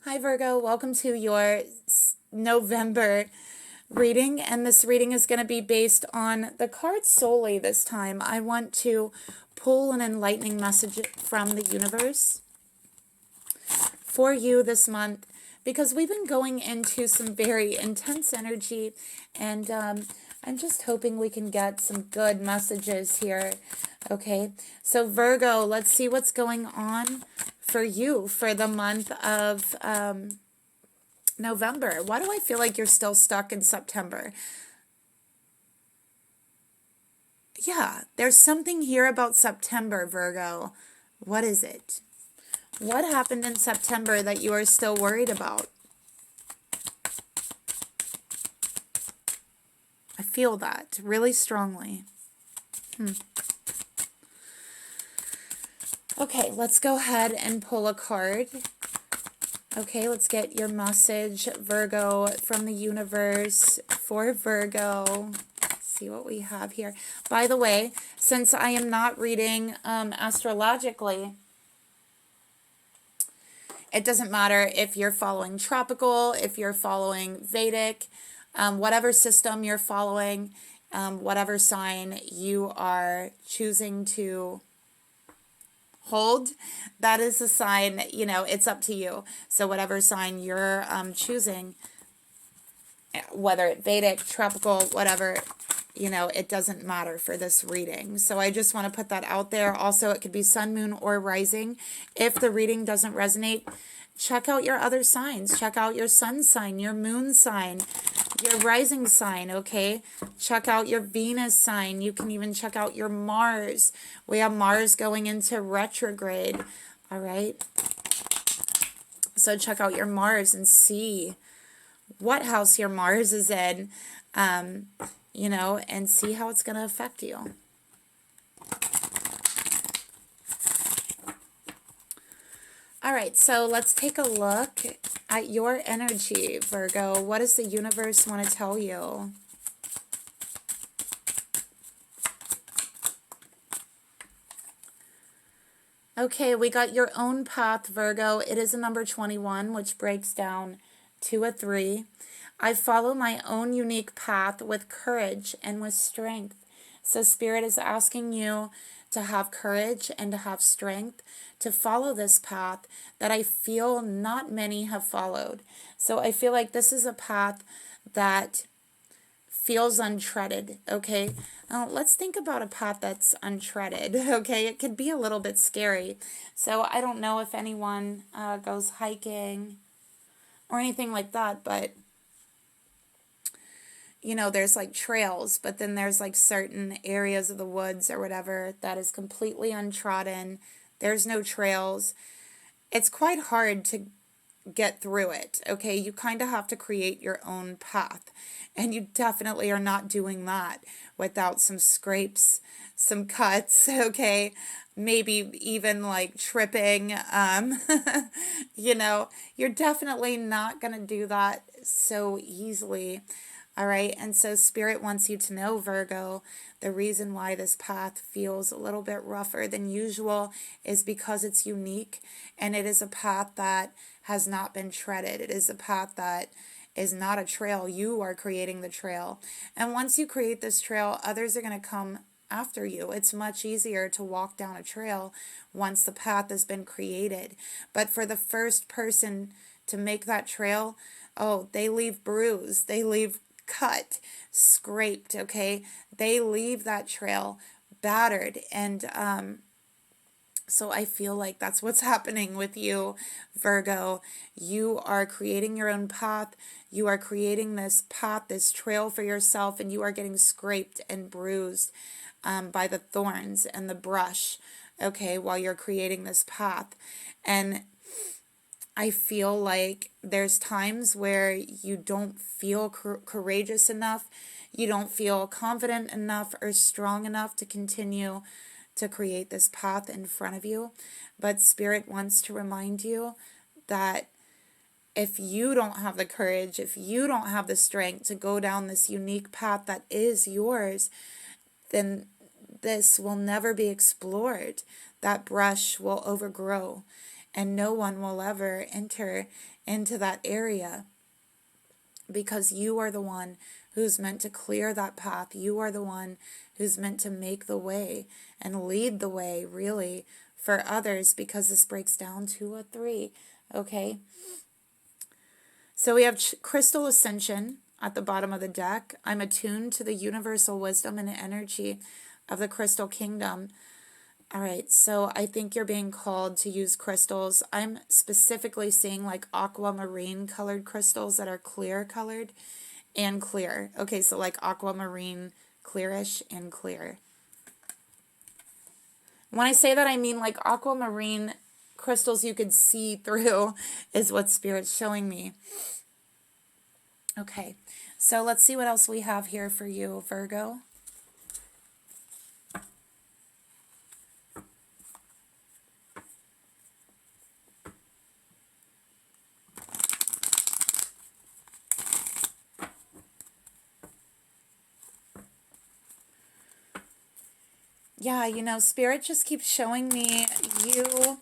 Hi Virgo, welcome to your November reading, and this reading is going to be based on the cards solely this time. I want to pull an enlightening message from the universe for you this month because we've been going into some very intense energy, and I'm just hoping we can get some good messages here. Okay, so Virgo, let's see what's going on for you for the month of November. Why do I feel like you're still stuck in September? Yeah, there's something here about September, Virgo. What is it? What happened in September that you are still worried about? I feel that really strongly. Okay, let's go ahead and pull a card. Okay, let's get your message, Virgo, from the universe for Virgo. See what we have here. By the way, since I am not reading astrologically, it doesn't matter if you're following tropical, if you're following Vedic, whatever system you're following, whatever sign you are choosing to hold, that is a sign, it's up to you. So whatever sign you're choosing, whether it's Vedic, tropical, whatever, it doesn't matter for this reading. So I just want to put that out there. Also, it could be sun, moon, or rising. If the reading doesn't resonate, check out your other signs. Check out your sun sign, your moon sign, your rising sign, okay? Check out your Venus sign. You can even check out your Mars. We have Mars going into retrograde, all right? So check out your Mars and see what house your Mars is in, and see how it's going to affect you. All right, so let's take a look at your energy, Virgo. What does the universe want to tell you? Okay, we got your own path, Virgo. It is a number 21, which breaks down to a 3. I follow my own unique path with courage and with strength. So Spirit is asking you to have courage and to have strength to follow this path that I feel not many have followed. So I feel like this is a path that feels untreaded, okay? Now, let's think about a path that's untreaded, okay? It could be a little bit scary. So I don't know if anyone goes hiking or anything like that, but there's like trails, but then there's like certain areas of the woods or whatever that is completely untrodden. There's no trails. It's quite hard to get through it, okay? You kind of have to create your own path, and you definitely are not doing that without some scrapes, some cuts, okay? Maybe even like tripping, you're definitely not going to do that so easily. All right, and so Spirit wants you to know, Virgo, the reason why this path feels a little bit rougher than usual is because it's unique, and it is a path that has not been treaded. It is a path that is not a trail. You are creating the trail. And once you create this trail, others are going to come after you. It's much easier to walk down a trail once the path has been created. But for the first person to make that trail, they leave bruised. They leave cut, scraped, okay? They leave that trail battered, and so I feel like that's what's happening with you, Virgo. You are creating your own path. You are creating this path, this trail for yourself, and you are getting scraped and bruised by the thorns and the brush, okay, while you're creating this path. And I feel like there's times where you don't feel courageous enough, you don't feel confident enough or strong enough to continue to create this path in front of you. But Spirit wants to remind you that if you don't have the courage, if you don't have the strength to go down this unique path that is yours, then this will never be explored. That brush will overgrow. and no one will ever enter into that area, because you are the one who's meant to clear that path. You are the one who's meant to make the way and lead the way, really, for others, because this breaks down to a 3, okay? So we have Crystal Ascension at the bottom of the deck. I'm attuned to the universal wisdom and energy of the Crystal Kingdom. All right, so I think you're being called to use crystals. I'm specifically seeing like aquamarine colored crystals that are clear colored and clear. Okay, so like aquamarine, clearish, and clear. When I say that, I mean like aquamarine crystals you could see through is what Spirit's showing me. Okay, so let's see what else we have here for you, Virgo. Yeah, you know, Spirit just keeps showing me you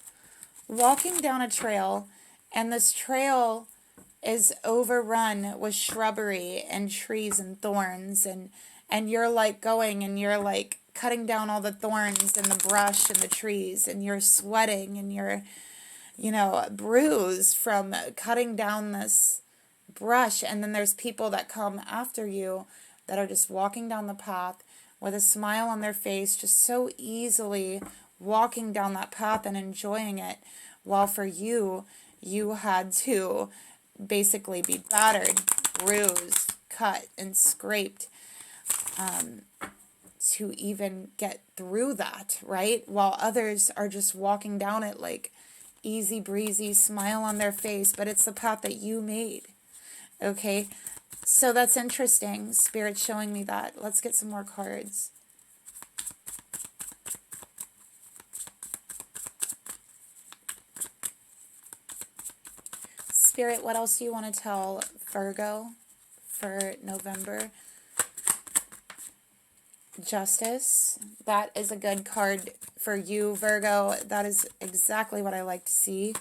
walking down a trail, and this trail is overrun with shrubbery and trees and thorns, and you're like going and you're like cutting down all the thorns and the brush and the trees, and you're sweating and you're, you know, bruised from cutting down this brush. And then there's people that come after you that are just walking down the path with a smile on their face, just so easily walking down that path and enjoying it, while for you, you had to basically be battered, bruised, cut, and scraped to even get through that, right? While others are just walking down it like easy breezy, smile on their face, but it's the path that you made, okay? So that's interesting. Spirit's showing me that. Let's get some more cards. Spirit, what else do you want to tell Virgo for November? Justice. That is a good card for you, Virgo. That is exactly what I like to see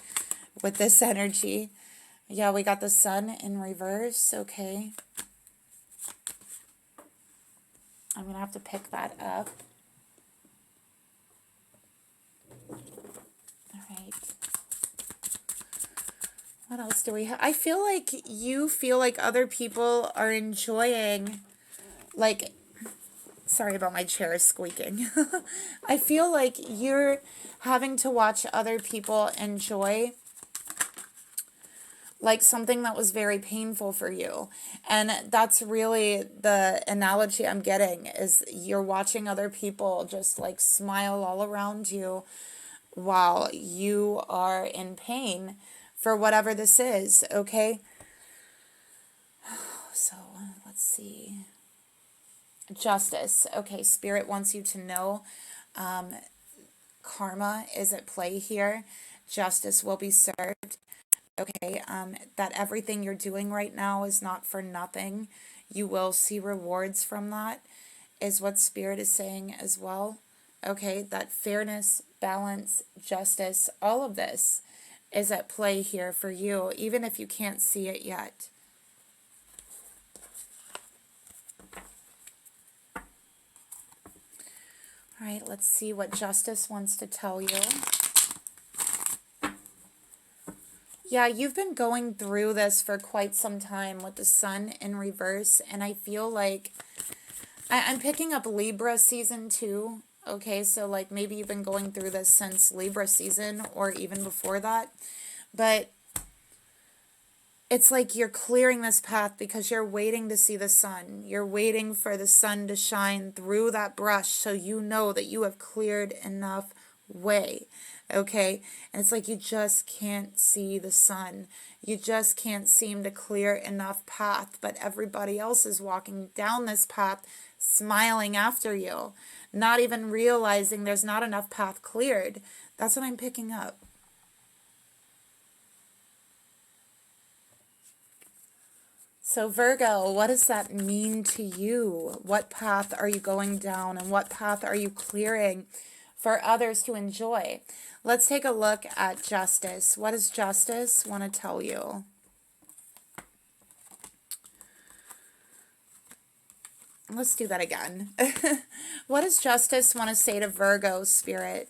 with this energy. Yeah, we got the sun in reverse. Okay. I'm going to have to pick that up. All right. What else do we have? I feel like you feel like other people are enjoying, like, sorry about my chair squeaking. I feel like you're having to watch other people enjoy like something that was very painful for you. And that's really the analogy I'm getting, is you're watching other people just like smile all around you while you are in pain for whatever this is, okay? So let's see. Justice. Okay, Spirit wants you to know karma is at play here. Justice will be served. Okay, that everything you're doing right now is not for nothing. You will see rewards from that, is what Spirit is saying as well. Okay, that fairness, balance, justice, all of this is at play here for you, even if you can't see it yet. All right, let's see what Justice wants to tell you. Yeah, you've been going through this for quite some time with the sun in reverse, and I feel like I'm picking up Libra season 2. Okay, so like maybe you've been going through this since Libra season or even before that. But it's like you're clearing this path because you're waiting to see the sun. You're waiting for the sun to shine through that brush so you know that you have cleared enough way. Okay, and it's like you just can't see the sun. You just can't seem to clear enough path, but everybody else is walking down this path smiling after you, not even realizing there's not enough path cleared. That's what I'm picking up. So Virgo, what does that mean to you? What path are you going down, and what path are you clearing for others to enjoy? Let's take a look at justice. What does justice want to tell you? Let's do that again. What does justice want to say to Virgo, Spirit?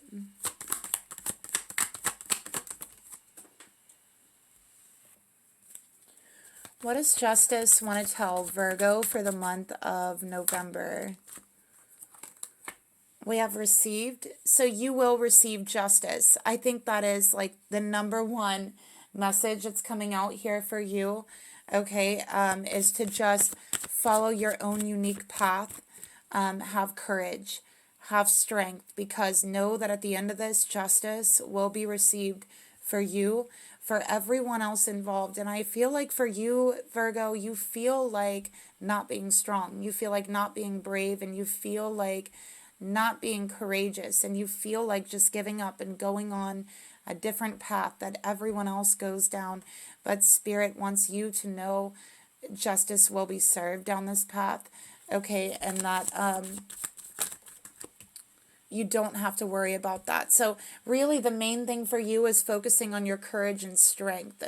What does justice want to tell Virgo for the month of November? We have received. So you will receive justice. I think that is like the number one message that's coming out here for you. Okay, is to just follow your own unique path. Have courage, have strength, because know that at the end of this, justice will be received for you, for everyone else involved. And I feel like for you, Virgo, you feel like not being strong. You feel like not being brave, and you feel like not being courageous, and you feel like just giving up and going on a different path that everyone else goes down. But Spirit wants you to know justice will be served down this path, okay, and that you don't have to worry about that. So really the main thing for you is focusing on your courage and strength.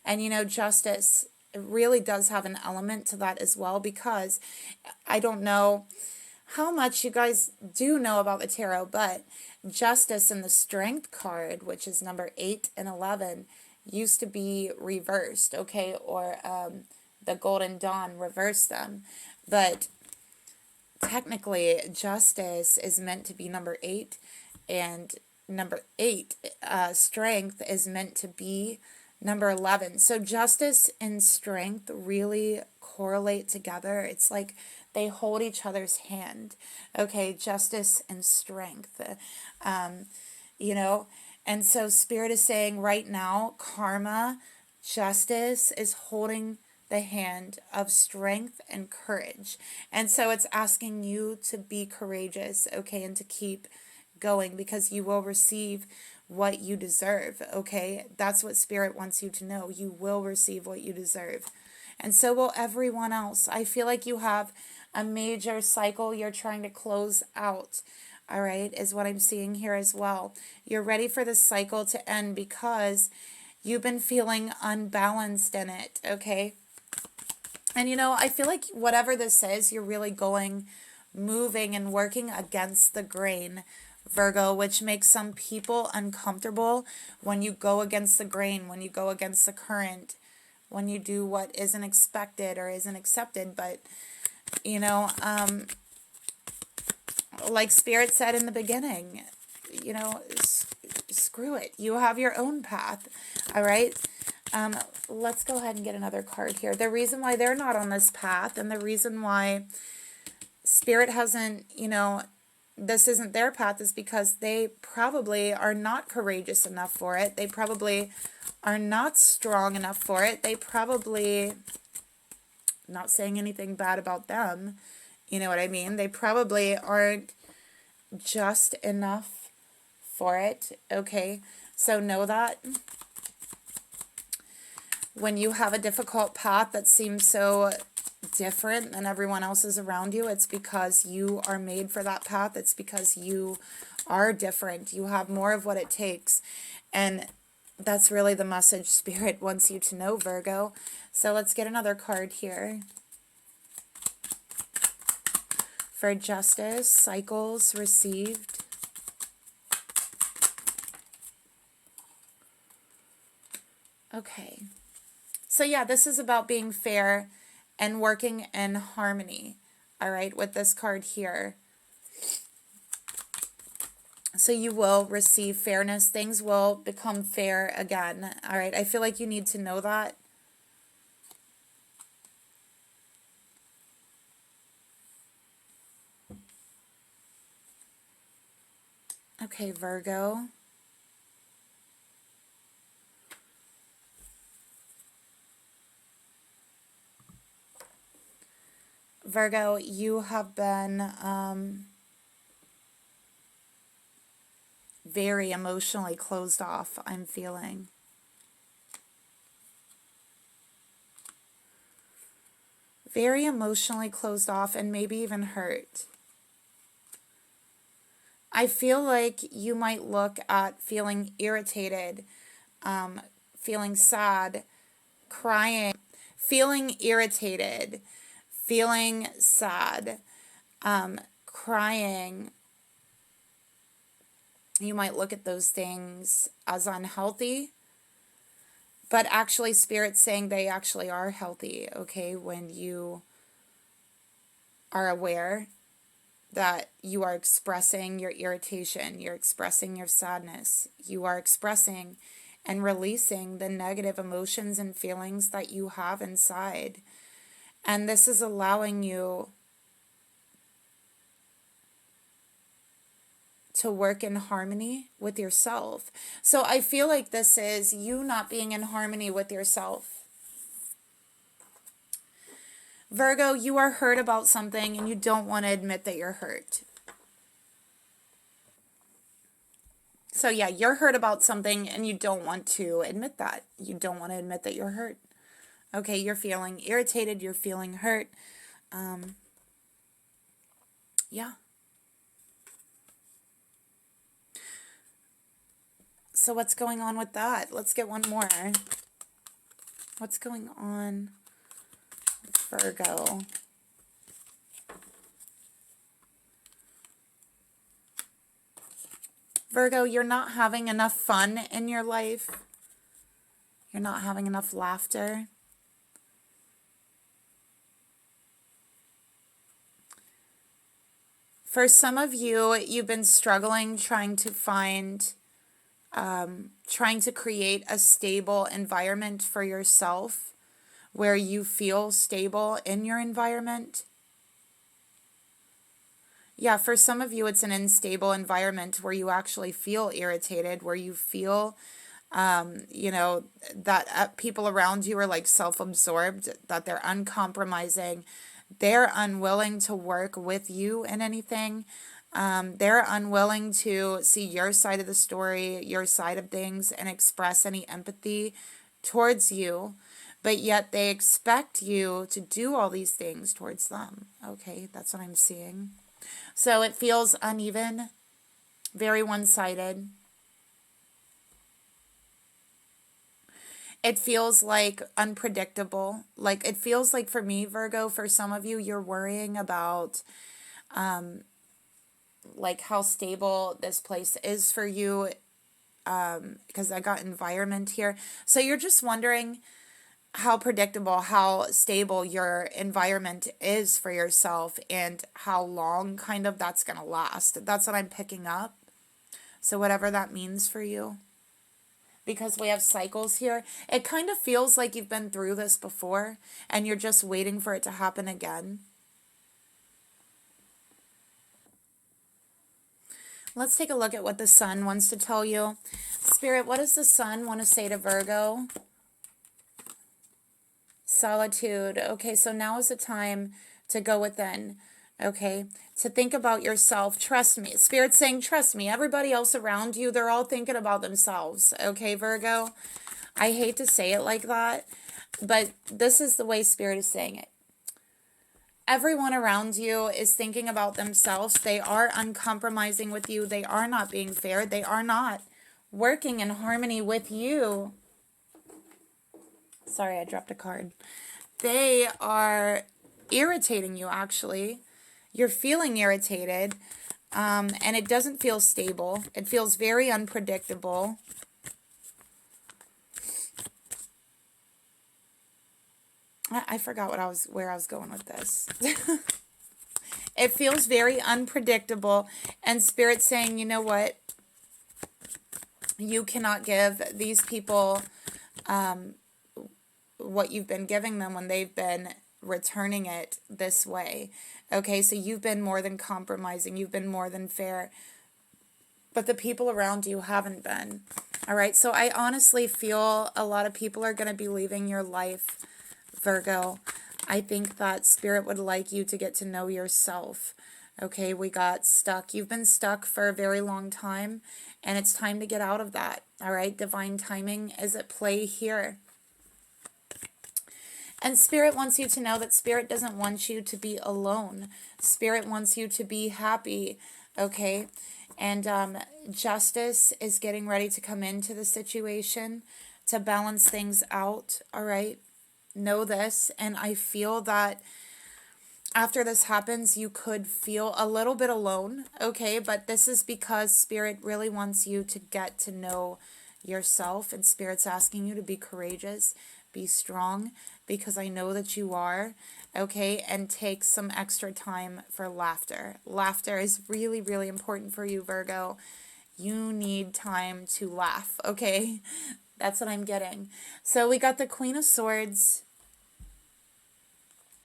And you know, justice really does have an element to that as well, because I don't know how much you guys do know about the tarot, but justice in the strength card, which is number 8 and 11, used to be reversed, okay, or the Golden Dawn reversed them. But technically, justice is meant to be number 8, and number 8, strength, is meant to be number 11. So justice and strength really correlate together. It's like they hold each other's hand, okay? Justice and strength, you know? And so Spirit is saying right now, karma, justice is holding the hand of strength and courage. And so it's asking you to be courageous, okay, and to keep going, because you will receive what you deserve, okay? That's what Spirit wants you to know. You will receive what you deserve. And so will everyone else. I feel like you have a major cycle you're trying to close out, all right, is what I'm seeing here as well. You're ready for this cycle to end because you've been feeling unbalanced in it, okay? And you know, I feel like whatever this is, you're really moving and working against the grain, Virgo, which makes some people uncomfortable when you go against the grain, when you go against the current, when you do what isn't expected or isn't accepted. But you know, like Spirit said in the beginning, you know, screw it. You have your own path, all right? Let's go ahead and get another card here. The reason why they're not on this path, and the reason why Spirit hasn't, you know, this isn't their path, is because they probably are not courageous enough for it. They probably are not strong enough for it. They probably, not saying anything bad about them, you know what I mean? They probably aren't just enough for it, okay? So know that when you have a difficult path that seems so different than everyone else's around you, it's because you are made for that path. It's because you are different. You have more of what it takes. And that's really the message Spirit wants you to know, Virgo. So let's get another card here. For justice, cycles received. Okay. So yeah, this is about being fair and working in harmony, all right, with this card here. So you will receive fairness. Things will become fair again, all right? I feel like you need to know that. Okay, Virgo. Virgo, you have been very emotionally closed off, I'm feeling. Very emotionally closed off, and maybe even hurt. I feel like you might look at feeling irritated, feeling sad, crying, feeling irritated, feeling sad, crying. You might look at those things as unhealthy, but actually Spirit's saying they actually are healthy, okay, when you are aware that you are expressing your irritation, you're expressing your sadness, you are expressing and releasing the negative emotions and feelings that you have inside. And this is allowing you to work in harmony with yourself. So I feel like this is you not being in harmony with yourself. Virgo, you are hurt about something and you don't want to admit that you're hurt. So yeah, you're hurt about something and you don't want to admit that. You don't want to admit that you're hurt. Okay, you're feeling irritated, you're feeling hurt. Yeah. So what's going on with that? Let's get one more. What's going on, Virgo? Virgo, you're not having enough fun in your life. You're not having enough laughter. For some of you, you've been struggling trying to find, trying to create a stable environment for yourself where you feel stable in your environment. Yeah, for some of you, it's an unstable environment where you actually feel irritated, where you feel, that people around you are like self-absorbed, that they're uncompromising, they're unwilling to work with you in anything. They're unwilling to see your side of the story, your side of things, and express any empathy towards you. But yet they expect you to do all these things towards them. Okay, that's what I'm seeing. So it feels uneven, very one-sided. It feels like unpredictable. Like it feels like for me, Virgo, for some of you, you're worrying about like how stable this place is for you, because I got environment here. So you're just wondering how predictable, how stable your environment is for yourself and how long kind of that's going to last. That's what I'm picking up. So whatever that means for you. Because we have cycles here, it kind of feels like you've been through this before and you're just waiting for it to happen again. Let's take a look at what the sun wants to tell you. Spirit, what does the sun want to say to Virgo? Solitude. Okay, so now is the time to go within. Okay, to think about yourself. Trust me. Spirit's saying, trust me. Everybody else around you, they're all thinking about themselves. Okay, Virgo? I hate to say it like that, but this is the way Spirit is saying it. Everyone around you is thinking about themselves. They are uncompromising with you. They are not being fair. They are not working in harmony with you. Sorry, I dropped a card. They are irritating you, actually. You're feeling irritated, and it doesn't feel stable. It feels very unpredictable. I forgot where I was going with this. It feels very unpredictable, and Spirit's saying, you know what? You cannot give these people what you've been giving them when they've been returning it this way. Okay, so you've been more than compromising. You've been more than fair. But the people around you haven't been. All right, so I honestly feel a lot of people are going to be leaving your life, Virgo. I think that Spirit would like you to get to know yourself. Okay, we got stuck. You've been stuck for a very long time, and it's time to get out of that. All right, divine timing is at play here. And Spirit wants you to know that Spirit doesn't want you to be alone. Spirit wants you to be happy. okay? And justice is getting ready to come into the situation to balance things out, all right? Know this, and I feel that after this happens, you could feel a little bit alone, okay? But this is because Spirit really wants you to get to know yourself, and Spirit's asking you to be courageous, be strong, because I know that you are, okay? And take some extra time for laughter. Laughter is really, really important for you, Virgo. You need time to laugh, okay? That's what I'm getting. So we got the Queen of Swords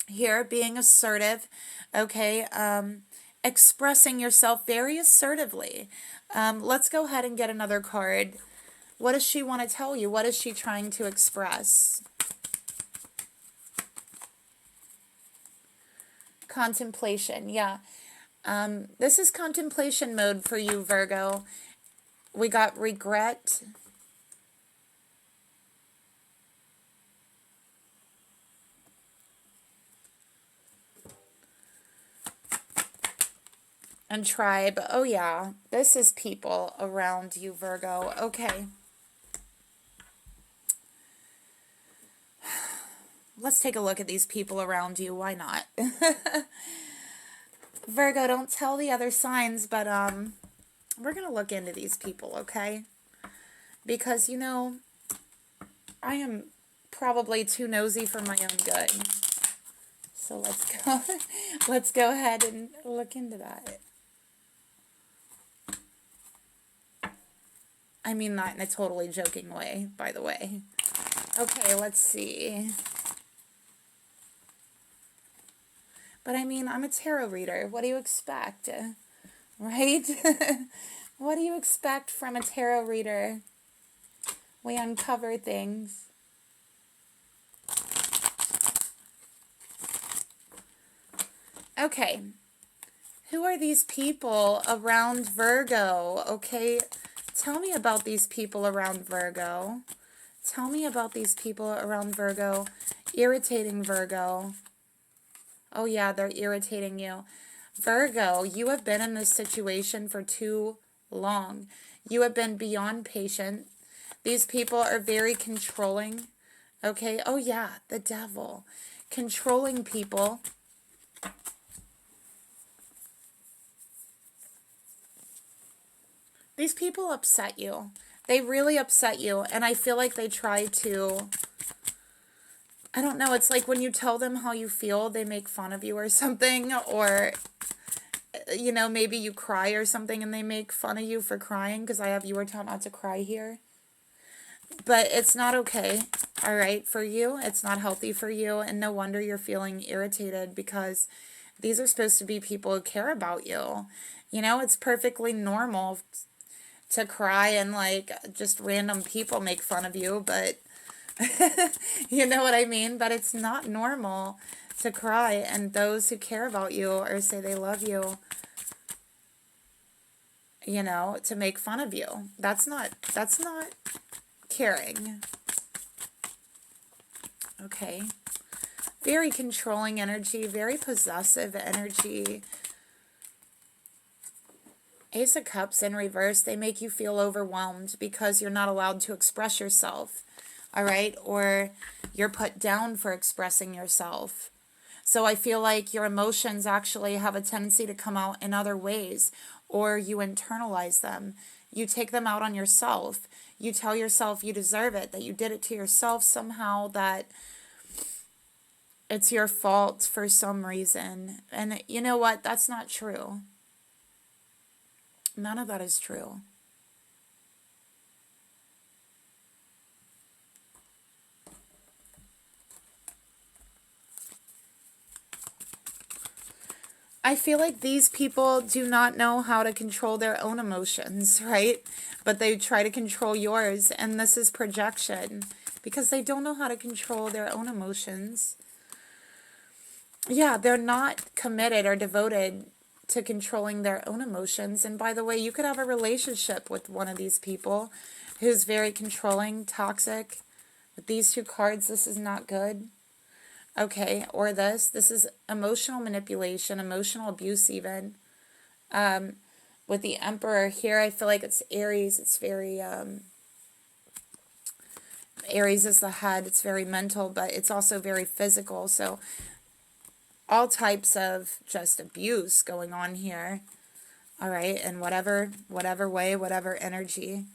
here, being assertive, okay, expressing yourself very assertively. Let's go ahead and get another card. What does she want to tell you? What is she trying to express? Contemplation, yeah. This is contemplation mode for you, Virgo. We got regret. And tribe. Oh, yeah. This is people around you, Virgo. Okay. Let's take a look at these people around you. Why not? Virgo, don't tell the other signs, but we're going to look into these people, okay? Because, you know, I am probably too nosy for my own good. So let's go ahead and look into that. I mean, not in a totally joking way, by the way. Okay, let's see. But I mean, I'm a tarot reader. What do you expect? Right? What do you expect from a tarot reader? We uncover things. Okay. Who are these people around Virgo? Okay. Tell me about these people around Virgo. Tell me about these people around Virgo. Irritating Virgo. Oh yeah, they're irritating you. Virgo, you have been in this situation for too long. You have been beyond patient. These people are very controlling. Okay, oh yeah, the devil. Controlling people. These people upset you. They really upset you, and I feel like they try to... I don't know, it's like when you tell them how you feel, they make fun of you or something, or, you know, maybe you cry or something and they make fun of you for crying, because I have you were taught not to cry here. But it's not okay, all right, for you. It's not healthy for you, and no wonder you're feeling irritated, because these are supposed to be people who care about you. You know, it's perfectly normal to cry and, like, just random people make fun of you, but... you know what I mean? But it's not normal to cry, and those who care about you or say they love you, you know, to make fun of you. That's not caring. Okay. Very controlling energy, very possessive energy. Ace of Cups in reverse, they make you feel overwhelmed because you're not allowed to express yourself. All right, or you're put down for expressing yourself. So I feel like your emotions actually have a tendency to come out in other ways, or you internalize them. You take them out on yourself. You tell yourself you deserve it, that you did it to yourself somehow, that it's your fault for some reason. And you know what? That's not true. None of that is true. I feel like these people do not know how to control their own emotions, right? But they try to control yours, and this is projection, because they don't know how to control their own emotions. Yeah, they're not committed or devoted to controlling their own emotions. And by the way, you could have a relationship with one of these people who's very controlling, toxic. With these two cards, this is not good. Okay, or this is emotional manipulation, emotional abuse even. With the Emperor here, I feel like it's Aries. It's very, Aries is the head. It's very mental, but it's also very physical. So all types of just abuse going on here. All right, and whatever way, whatever energy,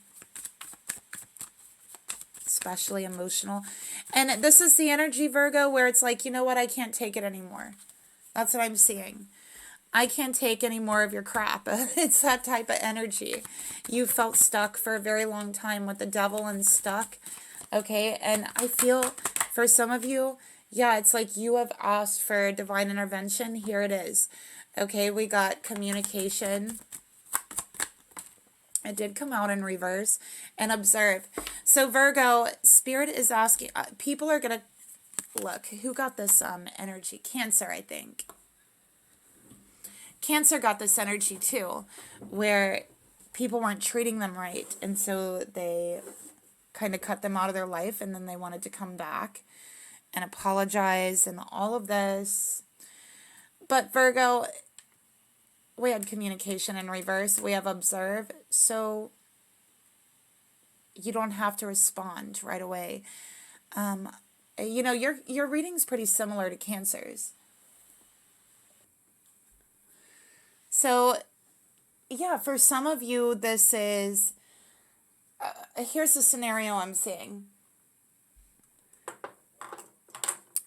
especially emotional. And this is the energy, Virgo, where it's like, you know what, I can't take it anymore. That's what I'm seeing. I can't take any more of your crap. It's that type of energy. You felt stuck for a very long time with the Devil and stuck. Okay, and I feel for some of you, yeah, it's like you have asked for divine intervention. Here it is. Okay, we got communication. It did come out in reverse. And observe. So Virgo, Spirit is asking, people are going to, look, who got this energy? Cancer, I think. Cancer got this energy too, where people weren't treating them right. And so they kind of cut them out of their life, and then they wanted to come back and apologize and all of this. But Virgo, we had communication in reverse. We have observe. So you don't have to respond right away. You know, your reading's pretty similar to Cancer's. So, yeah, for some of you, this is, here's the scenario I'm seeing.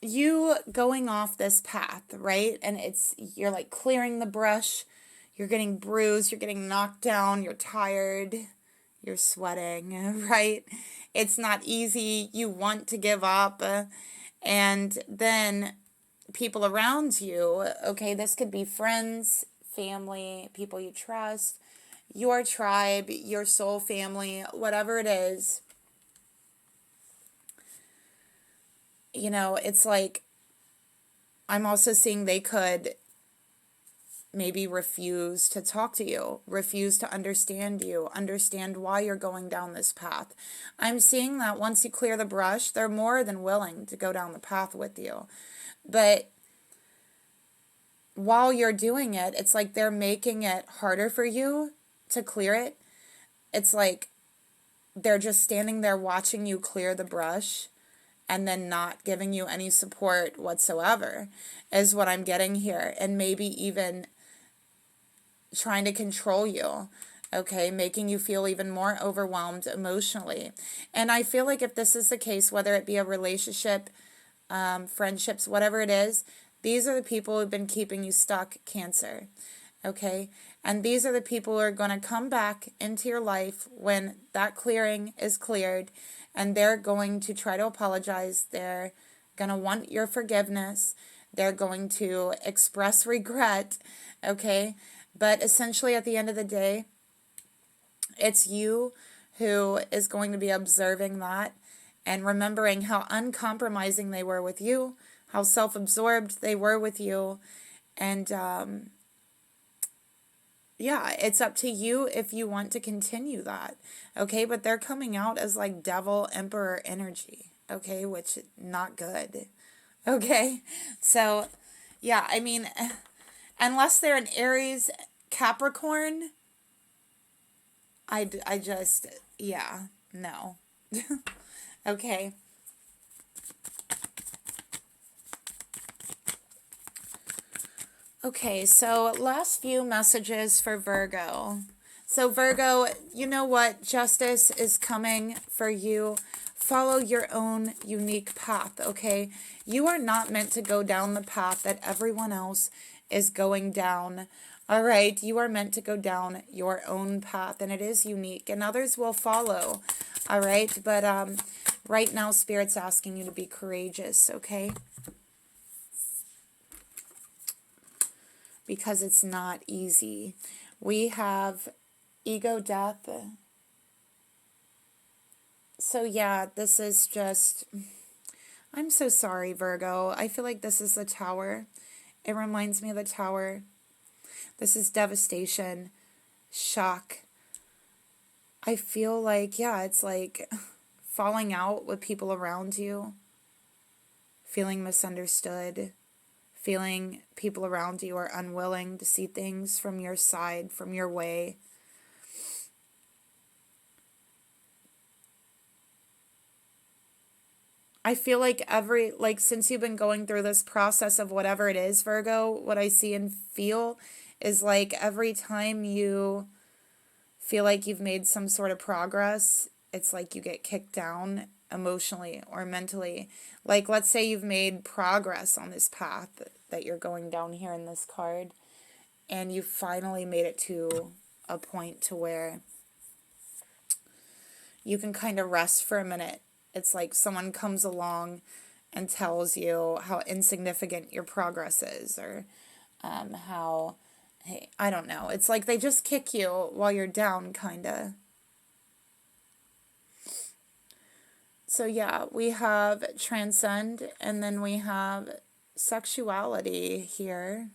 You going off this path, right? And you're like clearing the brush. You're getting bruised. You're getting knocked down. You're tired. You're sweating, right? It's not easy. You want to give up. And then people around you, okay, this could be friends, family, people you trust, your tribe, your soul family, whatever it is. You know, it's like, I'm also seeing they could maybe refuse to talk to you, refuse to understand you, understand why you're going down this path. I'm seeing that once you clear the brush, they're more than willing to go down the path with you. But while you're doing it, it's like they're making it harder for you to clear it. It's like they're just standing there watching you clear the brush and then not giving you any support whatsoever, is what I'm getting here. And maybe even trying to control you, okay, making you feel even more overwhelmed emotionally. And I feel like if this is the case, whether it be a relationship, friendships, whatever it is, these are the people who've been keeping you stuck, Cancer, okay? And these are the people who are going to come back into your life when that clearing is cleared, and they're going to try to apologize. They're going to want your forgiveness. They're going to express regret, okay? But essentially, at the end of the day, it's you who is going to be observing that and remembering how uncompromising they were with you, how self-absorbed they were with you. And, yeah, it's up to you if you want to continue that, okay? But they're coming out as like Devil, Emperor energy, okay? Which, not good, okay? So, yeah, I mean, unless they're an Aries, Capricorn, I just, yeah, no. Okay. Okay, so last few messages for Virgo. So Virgo, you know what? Justice is coming for you. Follow your own unique path, okay? You are not meant to go down the path that everyone else is going down. All right, you are meant to go down your own path, and it is unique, and others will follow. All right, but right now, Spirit's asking you to be courageous, okay? Because it's not easy. We have ego death. So yeah, this is just, I'm so sorry, Virgo. I feel like this is the Tower. It reminds me of the Tower. This is devastation, shock. I feel like, yeah, it's like falling out with people around you, feeling misunderstood, feeling people around you are unwilling to see things from your side, from your way. I feel like since you've been going through this process of whatever it is, Virgo, what I see and feel is like every time you feel like you've made some sort of progress, it's like you get kicked down emotionally or mentally. Like, let's say you've made progress on this path that you're going down here in this card, and you finally made it to a point to where you can kind of rest for a minute. It's like someone comes along and tells you how insignificant your progress is, or how, hey, I don't know. It's like they just kick you while you're down, kind of. So yeah, we have transcend, and then we have sexuality here.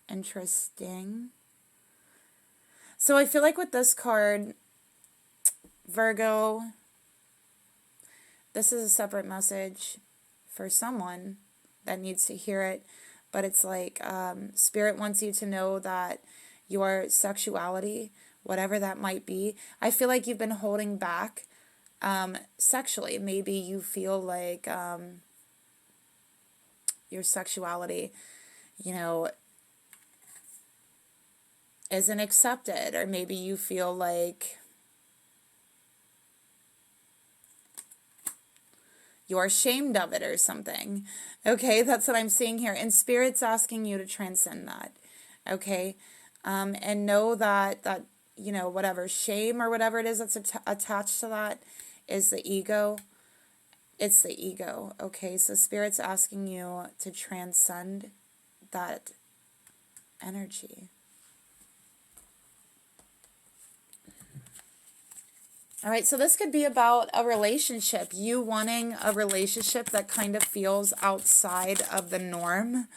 Interesting. So I feel like with this card, Virgo, this is a separate message for someone that needs to hear it, but it's like Spirit wants you to know that your sexuality, whatever that might be, I feel like you've been holding back sexually. Maybe you feel like your sexuality, isn't accepted, or maybe you feel like you're ashamed of it or something. Okay, that's what I'm seeing here. And Spirit's asking you to transcend that. Okay, and know that whatever shame or whatever it is that's attached to that is the ego. It's the ego. Okay, so Spirit's asking you to transcend that energy. All right, so this could be about a relationship, you wanting a relationship that kind of feels outside of the norm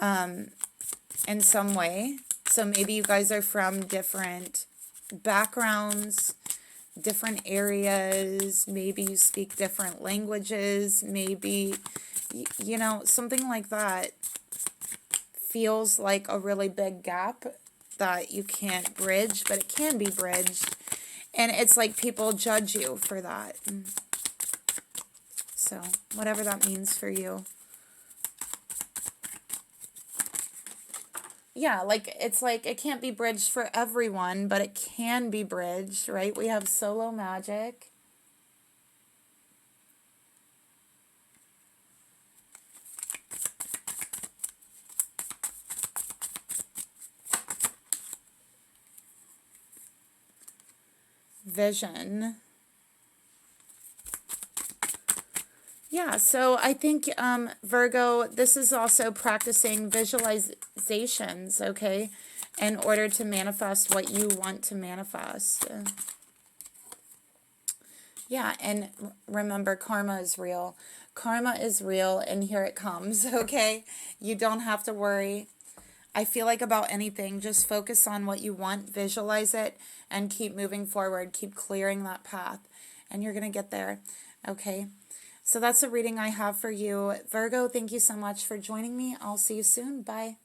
in some way. So maybe you guys are from different backgrounds, different areas, maybe you speak different languages, maybe, something like that feels like a really big gap that you can't bridge, but it can be bridged. And it's like people judge you for that. So, whatever that means for you. Yeah, it's like it can't be bridged for everyone, but it can be bridged, right? We have solo magic. Vision. Yeah, so I think, Virgo, this is also practicing visualizations, okay, in order to manifest what you want to manifest. Yeah, and remember, karma is real. Karma is real, and here it comes, okay? You don't have to worry. I feel like about anything, just focus on what you want, visualize it, and keep moving forward. Keep clearing that path, and you're going to get there, okay? So that's a reading I have for you. Virgo, thank you so much for joining me. I'll see you soon. Bye.